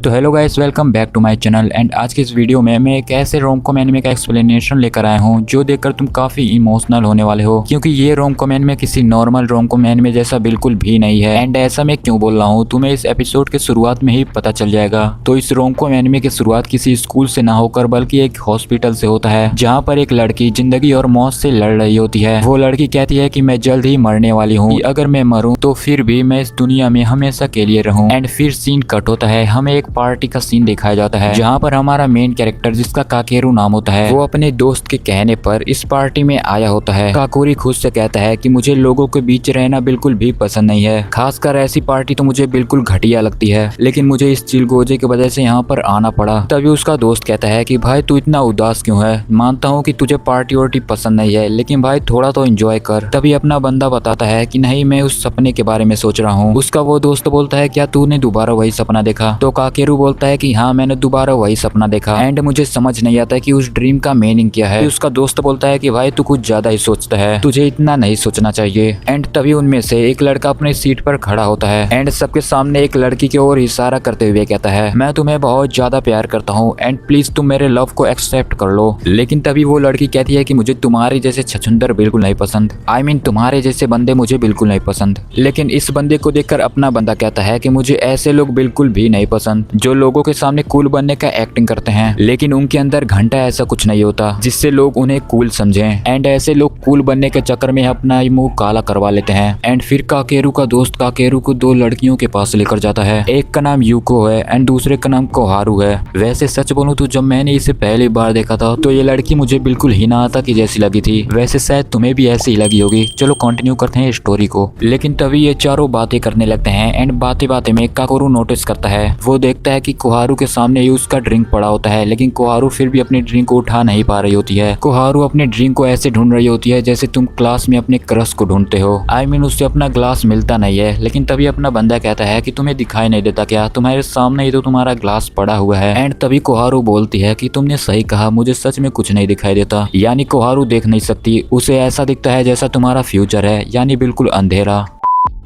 तो hello guys, welcome back to my channel. And आज की इस वीडियो में मैं एक ऐसे रोम कॉम एनिमे का एक्सप्लेनेशन लेकर आया हूँ जो देखकर तुम काफी इमोशनल होने वाले हो, क्योंकि ये रोम कॉम एनिमे किसी नॉर्मल रोम कॉम एनिमे जैसा बिल्कुल भी नहीं है। एंड ऐसा मैं क्यों बोल रहा हूँ तुम्हें इस एपिसोड के शुरुआत में ही पता चल जाएगा। तो इस रोम कॉम एनिमे की शुरुआत किसी स्कूल से ना होकर बल्कि एक हॉस्पिटल से होता है, जहाँ पर एक लड़की जिंदगी और मौत से लड़ रही होती है। वो लड़की कहती है कि मैं जल्द ही मरने वाली हूँ, अगर मैं मरूं तो फिर भी मैं इस दुनिया में हमेशा के लिए रहूं। एंड फिर सीन कट होता है, हमें एक पार्टी का सीन दिखाया जाता है जहाँ पर हमारा मेन कैरेक्टर जिसका काकेरू नाम होता है वो अपने दोस्त के कहने पर इस पार्टी में आया होता है। काकोरी खुद से कहता है कि मुझे लोगों के बीच रहना बिल्कुल भी पसंद नहीं है, खासकर ऐसी पार्टी तो मुझे बिल्कुल घटिया लगती है, लेकिन मुझे इस चिलगोजे की वजह से यहाँ पर आना पड़ा। तभी उसका दोस्त कहता है कि भाई तू इतना उदास क्यों है, मानता हूँ कि तुझे पार्टी वार्टी पसंद नहीं है, लेकिन भाई थोड़ा तो एंजॉय कर। तभी अपना बंदा बताता है कि नहीं, मैं उस सपने के बारे में सोच रहा हूँ। उसका वो दोस्त बोलता है क्या तूने दोबारा वही सपना देखा? तो काकेरू बोलता है कि हाँ, मैंने दोबारा वही सपना देखा एंड मुझे समझ नहीं आता कि उस ड्रीम का मीनिंग क्या है। उसका दोस्त बोलता है कि भाई तू कुछ ज्यादा ही सोचता है, तुझे इतना नहीं सोचना चाहिए। एंड तभी उनमें से एक लड़का अपनी सीट पर खड़ा होता है एंड सबके सामने एक लड़की की ओर इशारा करते हुए कहता है मैं तुम्हें बहुत ज्यादा प्यार करता हूँ एंड प्लीज तुम मेरे लव को एक्सेप्ट कर लो। लेकिन तभी वो लड़की कहती है कि मुझे तुम्हारे जैसे छछुंदर बिल्कुल नहीं पसंद, आई मीन तुम्हारे जैसे बंदे मुझे बिल्कुल नहीं पसंद। लेकिन इस बंदे को देखकर अपना बंदा कहता है कि मुझे ऐसे लोग बिल्कुल भी नहीं पसंद जो लोगों के सामने कूल बनने का एक्टिंग करते हैं, लेकिन उनके अंदर घंटा ऐसा कुछ नहीं होता जिससे लोग उन्हें कूल समझें। एंड ऐसे लोग कूल बनने के चक्कर में अपना मुंह काला करवा लेते हैं। एंड फिर काकेरू का दोस्त काकेरू को दो लड़कियों के पास लेकर जाता है, एक का नाम यूको है एंड दूसरे का नाम कोहारू है। वैसे सच बोलूं तो जब मैंने इसे पहली बार देखा था तो ये लड़की मुझे बिल्कुल हिनाता की जैसी लगी थी, वैसे शायद तुम्हें भी ऐसी ही लगी होगी। चलो कंटिन्यू करते हैं स्टोरी को। लेकिन तभी ये चारों बातें करने लगते हैं एंड बातें बातें में काकोरू नोटिस करता है, वो देखता है कि कोहारू के सामने ही उसका ड्रिंक पड़ा होता है, लेकिन कोहारू फिर भी अपनी ड्रिंक को उठा नहीं पा रही होती है। कोहारू अपनी ड्रिंक को ऐसे ढूंढ रही होती है जैसे तुम क्लास में अपने क्रश को ढूंढते हो, आई मीन उससे अपना ग्लास मिलता नहीं है। लेकिन तभी अपना बंदा कहता है कि तुम्हें दिखाई नहीं देता क्या, तुम्हारे सामने ही तो तुम्हारा ग्लास पड़ा हुआ है। एंड तभी कोहारू बोलती है कि तुमने सही कहा, मुझे सच में कुछ नहीं दिखाई देता। यानी कोहारू देख नहीं सकती, उसे ऐसा दिखता है जैसा तुम्हारा फ्यूचर है, यानी बिल्कुल अंधेरा।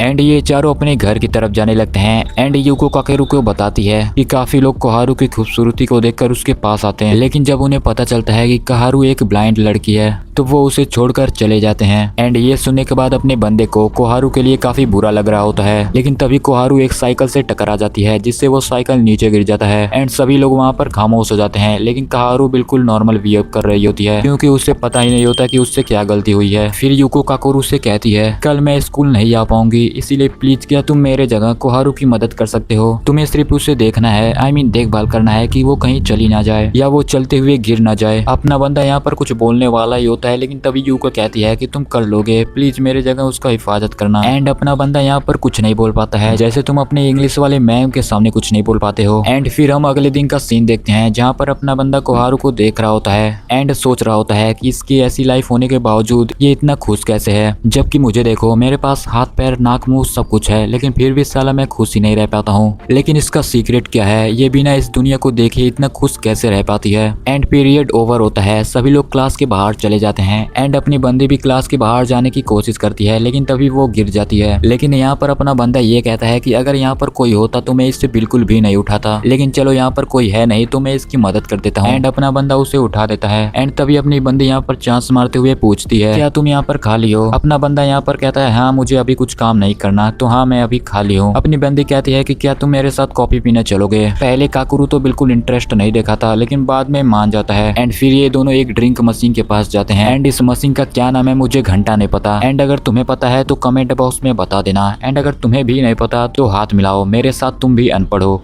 एंड ये चारों अपने घर की तरफ जाने लगते हैं एंड यूको काकेरू को बताती है कि काफी लोग कोहारू की खूबसूरती को देखकर उसके पास आते हैं, लेकिन जब उन्हें पता चलता है कि कोहारू एक ब्लाइंड लड़की है तो वो उसे छोड़कर चले जाते हैं। एंड ये सुनने के बाद अपने बंदे को कोहारू के लिए काफी बुरा लग रहा होता है, लेकिन तभी कोहारू एक साइकिल से टकरा जाती है जिससे वो साइकिल नीचे गिर जाता है एंड सभी लोग वहाँ पर खामोश हो जाते हैं। लेकिन कोहारू बिल्कुल नॉर्मल बिहेव कर रही होती है क्योंकि उसे पता ही नहीं होता कि उससे क्या गलती हुई है। फिर यूको काकोरू से कहती है कल मैं स्कूल नहीं आ पाऊंगी, इसीलिए प्लीज क्या तुम मेरे जगह कोहारू की मदद कर सकते हो? तुम्हें सिर्फ उसे देखना है, आई मीन देखभाल करना है कि वो कहीं चली ना जाए या वो चलते हुए गिर ना जाए। अपना बंदा यहाँ पर कुछ बोलने वाला ही होता है, लेकिन तभी यूको कहती है कि तुम कर लोगे, प्लीज मेरे जगह उसका हिफाजत करना। एंड अपना बंदा यहाँ पर कुछ नहीं बोल पाता है, जैसे तुम अपने इंग्लिश वाले मैम के सामने कुछ नहीं बोल पाते हो। एंड फिर हम अगले दिन का सीन देखते हैं जहाँ पर अपना बंदा कोहारू को देख रहा होता है एंड सोच रहा होता है कि इसकी ऐसी लाइफ होने के बावजूद ये इतना खुश कैसे है, जबकि मुझे देखो मेरे पास हाथ पैर नाक मुंह सब कुछ है, लेकिन फिर भी साला मैं खुश ही नहीं रह पाता हूँ। लेकिन इसका सीक्रेट क्या है, ये बिना इस दुनिया को देखे इतना खुश कैसे रह पाती है। एंड पीरियड ओवर होता है, सभी लोग क्लास के बाहर चले जाते हैं एंड अपनी बंदी भी क्लास के बाहर जाने की कोशिश करती है, लेकिन तभी वो गिर जाती है। लेकिन यहाँ पर अपना बंदा ये कहता है कि अगर यहाँ पर कोई होता तो मैं इससे बिल्कुल भी नहीं उठाता, लेकिन चलो यहाँ पर कोई है नहीं तो मैं इसकी मदद कर देता हूँ। एंड अपना बंदा उसे उठा देता है एंड तभी अपनी बंदी यहाँ पर चांस मारते हुए पूछती है क्या तुम यहाँ पर खाली हो? अपना बंदा यहाँ पर कहता है हाँ, मुझे अभी कुछ काम नहीं करना, तो हाँ मैं अभी खाली हूँ। अपनी बंदी कहती है कि क्या तुम मेरे साथ कॉफी पीने चलोगे? पहले काकुरू तो बिल्कुल इंटरेस्ट नहीं देखा था, लेकिन बाद में मान जाता है। एंड फिर ये दोनों एक ड्रिंक मशीन के पास जाते हैं एंड इस मशीन का क्या नाम है मुझे घंटा नहीं पता, एंड अगर तुम्हें पता है तो कमेंट बॉक्स में बता देना, एंड अगर तुम्हें भी नहीं पता तो हाथ मिलाओ, मेरे साथ तुम भी अनपढ़ हो।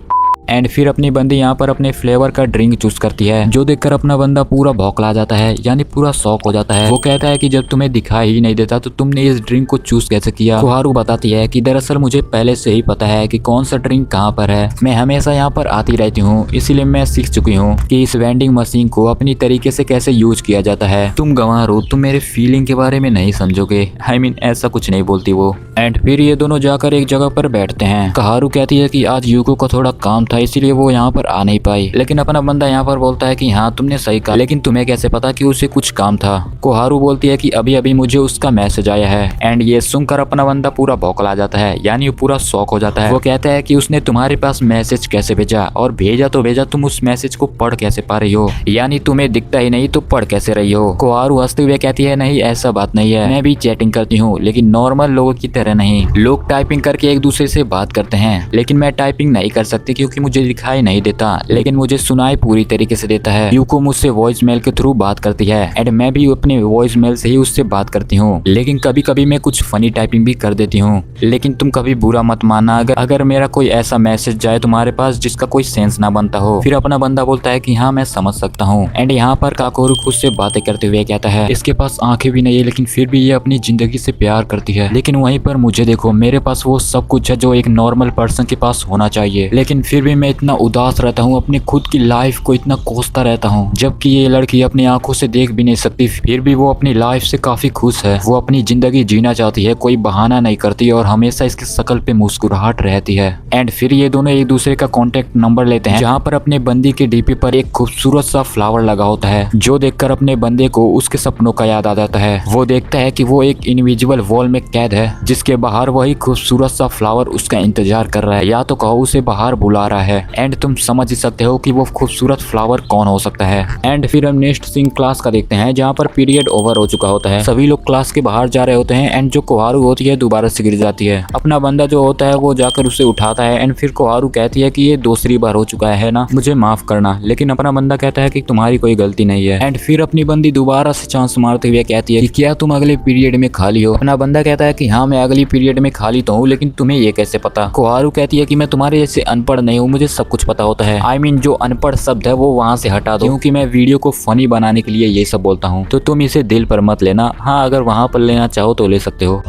एंड फिर अपनी बंदी यहाँ पर अपने फ्लेवर का ड्रिंक चूज करती है, जो देखकर अपना बंदा पूरा भौंकला जाता है, यानी पूरा शॉक हो जाता है। वो कहता है कि जब तुम्हें दिखाई ही नहीं देता तो तुमने इस ड्रिंक को चूज कैसे किया? कोहारू बताती है कि दरअसल मुझे पहले से ही पता है कि कौन सा ड्रिंक कहाँ पर है, मैं हमेशा यहाँ पर आती रहती हूँ, इसीलिए मैं सीख चुकी हूँ कि इस वेंडिंग मशीन को अपनी तरीके से कैसे यूज किया जाता है। तुम गंवार हो, तुम मेरे फीलिंग के बारे में नहीं समझोगे, आई मीन ऐसा कुछ नहीं बोलती वो। एंड फिर ये दोनों जाकर एक जगह पर बैठते हैं। कोहारू कहती है कि आज यूको का थोड़ा काम था था, इसीलिए वो यहाँ पर आ नहीं पाई। लेकिन अपना बंदा यहाँ पर बोलता है कि हाँ तुमने सही कहा, लेकिन तुम्हें कैसे पता कि उसे कुछ काम था। कोहारू बोलती है कि अभी अभी मुझे उसका मैसेज आया है। एंड ये सुनकर अपना बंदा पूरा बौखला जाता है, यानी पूरा शॉक हो जाता है। वो कहता है कि उसने तुम्हारे पास मैसेज कैसे भेजा, और भेजा तो भेजा, तुम उस मैसेज को पढ़ कैसे पा रही हो, यानी तुम्हें दिखता ही नहीं तो पढ़ कैसे रही हो। कोहारू हंसते हुए कहती है नहीं ऐसा बात नहीं है, मैं भी चैटिंग करती हूँ, लेकिन नॉर्मल लोगों की तरह नहीं। लोग टाइपिंग करके एक दूसरे से बात करते हैं, लेकिन मैं टाइपिंग नहीं कर सकती क्योंकि मुझे दिखाई नहीं देता, लेकिन मुझे सुनाई पूरी तरीके से देता है। यूको मुझसे वॉइस मेल के थ्रू बात करती है एंड मैं भी अपने वॉइस मेल से ही उससे बात करती हूँ, लेकिन कभी कभी मैं कुछ फनी टाइपिंग भी कर देती हूँ। लेकिन तुम कभी बुरा मत मानना अगर मेरा कोई ऐसा मैसेज जाए तुम्हारे पास जिसका कोई सेंस ना बनता हो। फिर अपना बंदा बोलता है कि हाँ मैं समझ सकता हूँ। एंड यहाँ पर काकोरू खुद से बातें करते हुए कहता है इसके पास आंखें भी नहीं है, लेकिन फिर भी ये अपनी जिंदगी से प्यार करती है। लेकिन वहीं पर मुझे देखो, मेरे पास वो सब कुछ है जो एक नॉर्मल पर्सन के पास होना चाहिए, लेकिन फिर भी मैं इतना उदास रहता हूँ, अपनी खुद की लाइफ को इतना कोसता रहता हूँ, जबकि ये लड़की अपनी आंखों से देख भी नहीं सकती, फिर भी वो अपनी लाइफ से काफी खुश है। वो अपनी जिंदगी जीना चाहती है, कोई बहाना नहीं करती और हमेशा इसकी शक्ल पे मुस्कुराहट रहती है। एंड फिर ये दोनों एक दूसरे का कॉन्टेक्ट नंबर लेते हैं, जहाँ पर अपने बंदी के डीपी पर एक खूबसूरत सा फ्लावर लगा होता है, जो देखकर अपने बंदे को उसके सपनों का याद आ जाता है। वो देखता है कि वो एक इनविजिबल वॉल में कैद है, जिसके बाहर वही खूबसूरत सा फ्लावर उसका इंतजार कर रहा है, या तो कहो उसे बाहर बुला रहा है। एंड तुम समझ ही सकते हो कि वो खूबसूरत फ्लावर कौन हो सकता है। एंड फिर हम नेक्स्ट सीन क्लास का देखते हैं, जहाँ पर पीरियड ओवर हो चुका होता है, सभी लोग क्लास के बाहर जा रहे होते हैं एंड जो कोहारू होती है दोबारा से गिर जाती है। अपना बंदा जो होता है वो जाकर उसे उठाता है एंड फिर कोहारू कहती है कि ये दूसरी बार हो चुका है ना, मुझे माफ करना। लेकिन अपना बंदा कहता है कि तुम्हारी कोई गलती नहीं है। एंड फिर अपनी बंदी दोबारा से चांस मारते हुए कहती है कि क्या तुम अगले पीरियड में खाली हो। अपना बंदा कहता है कि हाँ मैं अगली पीरियड में खाली तो हूँ, लेकिन तुम्हें ये कैसे पता। कोहारू कहती है कि मैं तुम्हारे जैसे अनपढ़ नहीं हूँ, मुझे सब कुछ पता होता है। I mean, जो अनपढ़ शब्द है वो वहाँ से हटा दो, क्योंकि मैं वीडियो को फनी बनाने के लिए ये सब बोलता हूँ, तो तुम इसे दिल पर मत लेना। हाँ अगर वहाँ पर लेना चाहो तो ले सकते हो।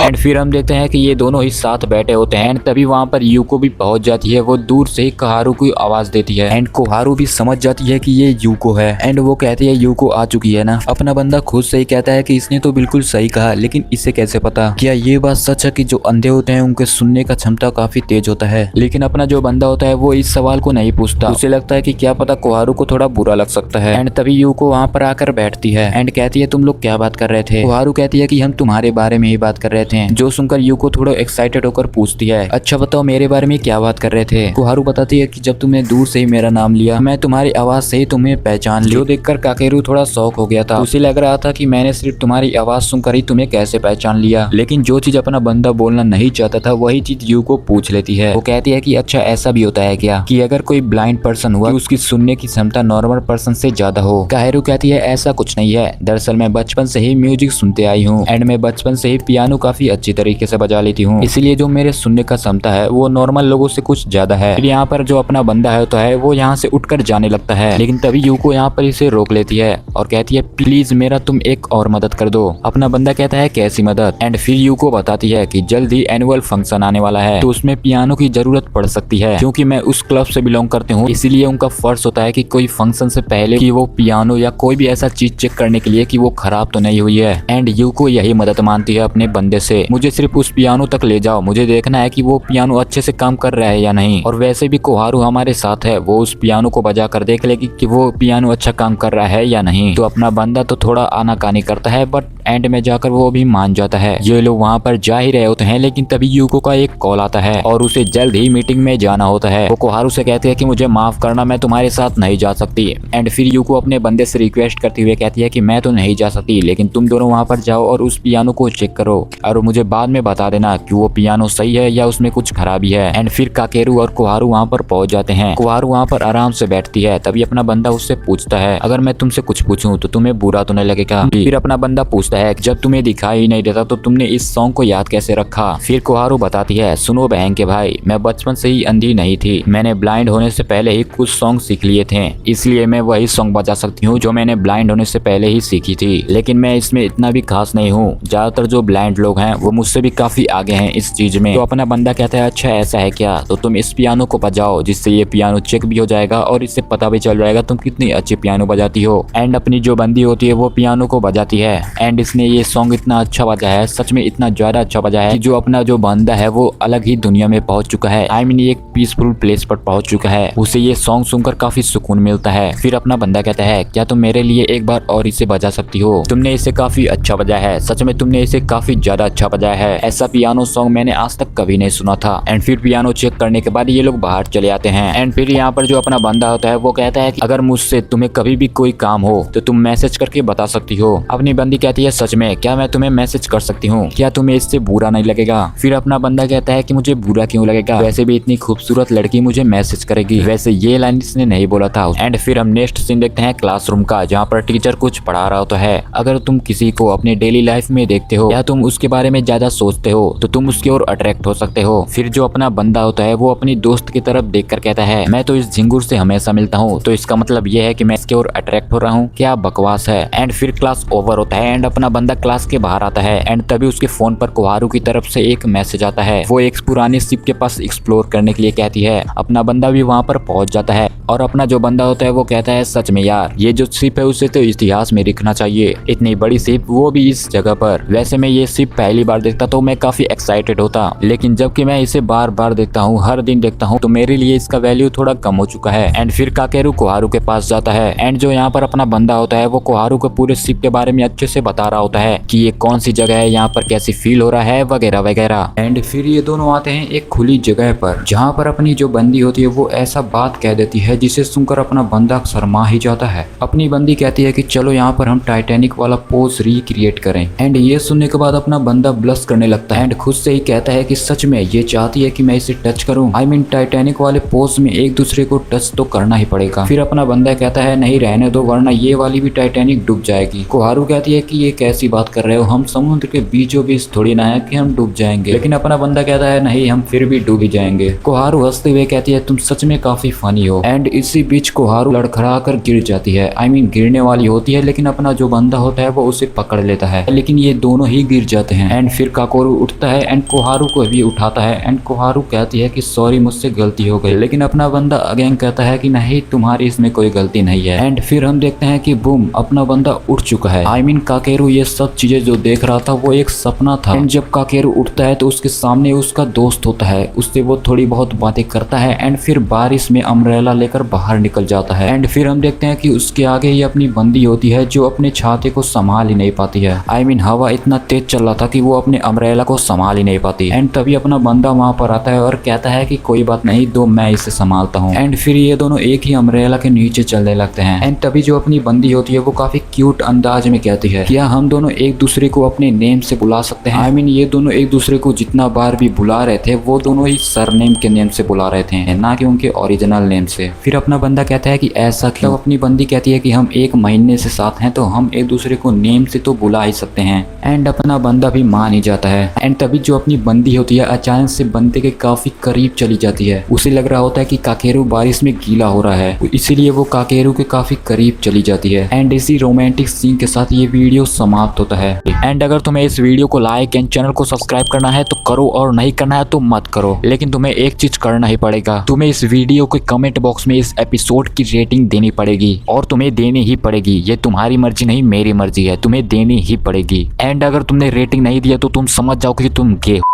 एंड फिर हम देखते हैं कि ये दोनों ही साथ बैठे होते हैं। तभी वहाँ पर यूको भी पहुंच जाती है। वो दूर से ही कोहारू को आवाज देती है एंड कोहारू भी समझ जाती है कि ये यूको है एंड वो कहती है यूको आ चुकी है ना। अपना बंदा खुद से ही कहता है कि इसने तो बिल्कुल सही कहा, लेकिन इसे कैसे पता। क्या ये बात सच है कि जो अंधे होते हैं उनके सुनने का क्षमता काफी तेज होता है। लेकिन अपना जो बंदा होता है वो इस सवाल को नहीं पूछता, उसे लगता है कि क्या पता कोहारू को थोड़ा बुरा लग सकता है। एंड तभी यूको वहाँ पर आकर बैठती है एंड कहती है तुम लोग क्या बात कर रहे थे। कोहारू कहती है कि हम तुम्हारे बारे में ही बात कर रहे थे। जो सुनकर यूको थोड़ा एक्साइटेड होकर पूछती है अच्छा बताओ मेरे बारे में क्या बात कर रहे थे। कोहारू बताती है कि जब तुमने दूर से ही मेरा नाम लिया, मैं तुम्हारी आवाज से ही तुम्हें पहचान ली। जो देखकर काकेरू थोड़ा शॉक हो गया था, उसे लग रहा था कि मैंने सिर्फ तुम्हारी आवाज सुनकर ही तुम्हें कैसे पहचान लिया। लेकिन जो चीज अपना बंदा बोलना नहीं चाहता था वही चीज यूको पूछ लेती है। वो कहती है कि अच्छा ऐसा भी होता है क्या कि अगर कोई ब्लाइंड पर्सन हुआ उसकी सुनने की क्षमता नॉर्मल पर्सन से ज्यादा हो। काकेरू कहती है ऐसा कुछ नहीं है, दरअसल मैं बचपन से ही म्यूजिक सुनते आई हूँ एंड मैं बचपन से ही पियानो काफी अच्छी तरीके से बजा लेती हूँ, इसलिए जो मेरे सुनने का क्षमता है वो नॉर्मल लोगों से कुछ ज्यादा है। फिर यहाँ पर जो अपना बंदा है तो है वो यहाँ से उठकर जाने लगता है, लेकिन तभी यूको यहाँ पर इसे रोक लेती है और कहती है प्लीज मेरा तुम एक और मदद कर दो। अपना बंदा कहता है कैसी मदद। एंड फिर यूको बताती है कि जल्द ही एनुअल फंक्शन आने वाला है, तो उसमें पियानो की जरूरत पड़ सकती है। क्योंकि मैं उस क्लब से बिलोंग करती हूँ, इसीलिए उनका फर्ज होता है कि कोई फंक्शन से पहले कि वो पियानो या कोई भी ऐसा चीज चेक करने के लिए कि वो खराब तो नहीं हुई है। एंड यूको यही मदद मानती है अपने बंदे से, मुझे सिर्फ उस पियानो तक ले जाओ, मुझे देखना है कि वो पियानो अच्छे से काम कर रहा है या नहीं। और वैसे भी कोहारू हमारे साथ है, वो उस पियानो को बजा कर देख लेगी कि वो पियानो अच्छा काम कर रहा है या नहीं। तो अपना बंदा तो थोड़ा आनाकानी करता है, बट एंड में जाकर वो भी मान जाता है। ये लोग वहाँ पर जा ही रहे होते हैं, लेकिन तभी यूको का एक कॉल आता है और उसे जल्द ही मीटिंग में जाना होता है। वो कोहारू से कहती है कि मुझे माफ करना, मैं तुम्हारे साथ नहीं जा सकती। एंड फिर यूको अपने बंदे से रिक्वेस्ट करते हुए कहती है कि मैं तो नहीं जा सकती, लेकिन तुम दोनों वहाँ पर जाओ और उस पियानो को चेक करो और मुझे बाद में बता देना कि वो पियानो सही है या उसमें कुछ खराबी है। एंड फिर काकेरू और कोहारू वहाँ पर पहुंच जाते हैं। कोहारू वहाँ पर आराम से बैठती है। तभी अपना बंदा उससे पूछता है अगर मैं तुमसे कुछ पूछूं तो तुम्हें बुरा तो नहीं लगेगा। फिर अपना बंदा पूछता है जब तुम्हें दिखाई ही नहीं देता तो तुमने इस सॉन्ग को याद कैसे रखा। फिर कोहारू बताती है सुनो बहन के भाई, मैं बचपन से ही अंधी नहीं थी, मैंने ब्लाइंड होने से पहले ही कुछ सॉन्ग सीख लिए थे, इसलिए मैं वही सॉन्ग बजा सकती हूँ जो मैंने ब्लाइंड होने से पहले ही सीखी थी। लेकिन मैं इसमें इतना भी खास नहीं हूँ, ज्यादातर जो ब्लाइंड लोग हैं वो मुझसे भी काफी आगे हैं इस चीज में। तो अपना बंदा कहता है अच्छा ऐसा है क्या, तो तुम इस पियानो को बजाओ, जिससे ये पियानो चेक भी हो जाएगा और इससे पता भी चल जाएगा तुम कितनी अच्छी पियानो बजाती हो। एंड अपनी जो बंदी होती है वो पियानो को बजाती है एंड इसने ये सॉन्ग इतना अच्छा बजा है, सच में इतना ज्यादा अच्छा बजा है कि जो अपना जो बंदा है वो अलग ही दुनिया में पहुंच चुका है। I mean, फाइनली एक पीसफुल प्लेस पर पहुंच चुका है। उसे ये सॉन्ग सुनकर काफी सुकून मिलता है। फिर अपना बंदा कहता है, क्या तुम मेरे लिए एक बार और इसे बजा सकती हो? तुमने इसे काफी अच्छा बजाया है, सच में तुमने इसे काफी ज्यादा अच्छा बजाया है। ऐसा पियानो सॉन्ग मैंने आज तक कभी नहीं सुना था। एंड फिर पियानो चेक करने के बाद ये लोग बाहर चले आते हैं। एंड फिर यहाँ पर जो अपना बंदा होता है वो कहता है कि अगर मुझसे तुम्हें कभी भी कोई काम हो तो तुम मैसेज करके बता सकती हो। अपनी बंदी कहती है, सच में क्या मैं तुम्हें मैसेज कर सकती हूँ? क्या तुम्हें इससे बुरा नहीं लगेगा? फिर अपना बंदा कहता है कि मुझे बुरा क्यों लगेगा, वैसे भी इतनी खूबसूरत लड़की मुझे मैसेज करेगी। वैसे ये लाइन इसने नहीं बोला था। एंड फिर हम नेक्स्ट सीन देखते हैं क्लासरूम का, जहाँ पर टीचर कुछ पढ़ा रहा होता है। अगर तुम किसी को अपने डेली लाइफ में देखते हो या तुम उसके बारे में ज्यादा सोचते हो तो तुम उसकी ओर अट्रैक्ट हो सकते हो। फिर जो अपना बंदा होता है वो अपनी दोस्त की तरफ देखकर कहता है, मैं तो इस झिंगुर से हमेशा मिलता हूँ, तो इसका मतलब ये है कि मैं इसके ओर अट्रैक्ट हो रहा हूँ। क्या बकवास है। एंड फिर क्लास ओवर होता है एंड अपना बंदा क्लास के बाहर आता है। एंड तभी उसके फोन पर कोहारू की तरफ से एक मैसेज आता है। वो एक पुरानी शिप के पास एक्सप्लोर करने के लिए कहती है। अपना बंदा भी वहाँ पर पहुंच जाता है और अपना जो बंदा होता है वो कहता है, सच में यार ये जो शिप है उसे तो इतिहास में लिखना चाहिए। इतनी बड़ी शिप, वो भी इस जगह पर। वैसे मैं ये शिप पहली बार देखता तो मैं काफी एक्साइटेड होता, लेकिन जबकि मैं इसे बार बार देखता हूँ, हर दिन देखता हूँ, तो मेरे लिए इसका वैल्यू थोड़ा कम हो चुका है। एंड फिर काकेरू कोहारू के पास जाता है। एंड जो यहाँ पर अपना बंदा होता है वो कोहारू को पूरे शिप के बारे में अच्छे से बता रहा होता है कि ये कौन सी जगह है, यहाँ पर कैसी फील हो रहा है, वगैरह वगैरह। एंड फिर ये दोनों आते हैं एक खुली जगह पर, जहाँ पर अपनी जो बंदी होती है वो ऐसा बात कह देती है जिसे सुनकर अपना बंदा शर्मा ही जाता है। अपनी बंदी कहती है कि चलो यहाँ पर हम टाइटैनिक वाला पोज रिक्रिएट करें। एंड ये सुनने के बाद अपना बंदा ब्लश करने लगता है एंड खुद से ही कहता है कि सच में ये चाहती है कि मैं इसे टच करूं। आई मीन टाइटैनिक वाले पोज में एक दूसरे को टच तो करना ही पड़ेगा। फिर अपना बंदा कहता है, नहीं रहने दो, वरना ये वाली भी टाइटैनिक डूब जाएगी। कोहारू कहती है कि ये कैसी बात कर रहे हो, हम समुद्र के बीचों बीच थोड़ी ना है कि हम डूब जाएंगे। लेकिन अपना बंदा कहता है, नहीं हम फिर भी डूब ही जाएंगे। कोहारू हंसते हुए कहती है, तुम सच में काफी फनी हो। एंड इसी बीच कोहारू लड़खड़ा कर गिर जाती है। आई मीन गिरने वाली होती है, लेकिन अपना जो बंदा होता है वो उसे पकड़ लेता है, लेकिन ये दोनों ही गिर जाते हैं। एंड फिर काकोरू उठता है एंड कोहारू को भी उठाता है। एंड कोहारू कहती है कि सॉरी मुझसे गलती हो गई, लेकिन अपना बंदा अगेन कहता है कि नहीं तुम्हारी इसमें कोई गलती नहीं है। एंड फिर हम देखते हैं कि बूम, अपना बंदा उठ चुका है। आई मीन काकेरू ये सब चीजें जो देख रहा था वो एक सपना था। एंड जब काकेरू उठता है तो उसके सामने उसका दोस्त होता है, उससे वो थोड़ी बहुत बातें करता है। एंड फिर बारिश में अम्ब्रेला लेकर बाहर निकल जाता है। एंड फिर हम देखते हैं कि उसके आगे ही अपनी बंदी होती है जो अपने छाते को संभाल ही नहीं पाती है। आई मीन हवा इतना तेज चल रहा था कि वो अपने अम्ब्रेला को संभाल ही नहीं पाती। एंड तभी अपना बंदा वहां पर आता है और कहता है कि कोई बात नहीं, दो मैं इसे संभालता हूँ। एंड फिर ये दोनों एक ही अम्ब्रेला के नीचे चलने लगते हैं। एंड तभी जो अपनी बंदी होती है वो काफी क्यूट अंदाज में कहती है, क्या हम दोनों एक दूसरे को अपने नेम से बुला सकते हैं? आई मीन ये दोनों एक दूसरे को जितना बार भी बुला रहे थे वो दोनों ही सरनेम के नेम से बुला रहे थे, ना कि उनके ओरिजिनल नेम से। फिर अपना बंदा कहता है कि ऐसा क्यों? अपनी बंदी कहती है कि हम एक महीने से साथ हैं तो हम एक दूसरे को नेम से तो बुला ही सकते हैं। एंड अपना बंदा भी मान ही जाता है। एंड तभी जो अपनी बंदी होती है अचानक से बंदे के काफी करीब चली जाती है। उसे लग रहा होता है कि काकेरू बारिश में गीला हो रहा है, इसीलिए वो काकेरू के काफी करीब चली जाती है। एंड इसी रोमांटिक सीन के साथ ये वीडियो समाप्त होता है। एंड अगर तुम्हें इस वीडियो को लाइक एंड चैनल को सब्सक्राइब करना है तो करो, और नहीं करना है तो मत करो, लेकिन तुम्हें एक चीज करना ही पड़ेगा, तुम्हें इस वीडियो के कमेंट बॉक्स में इस एपिसोड की रेटिंग देनी पड़ेगी, और तुम्हें देनी ही पड़ेगी। ये तुम्हारी मर्जी नहीं मेरी मर्जी है, तुम्हें देनी ही पड़ेगी। एंड अगर तुमने रेटिंग नहीं दिया तो तुम समझ जाओ कि तुम गे हो।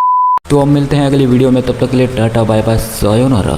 तो अब मिलते हैं अगली वीडियो में, तब तक के लिए टाटा बाय बाय सायोनारा।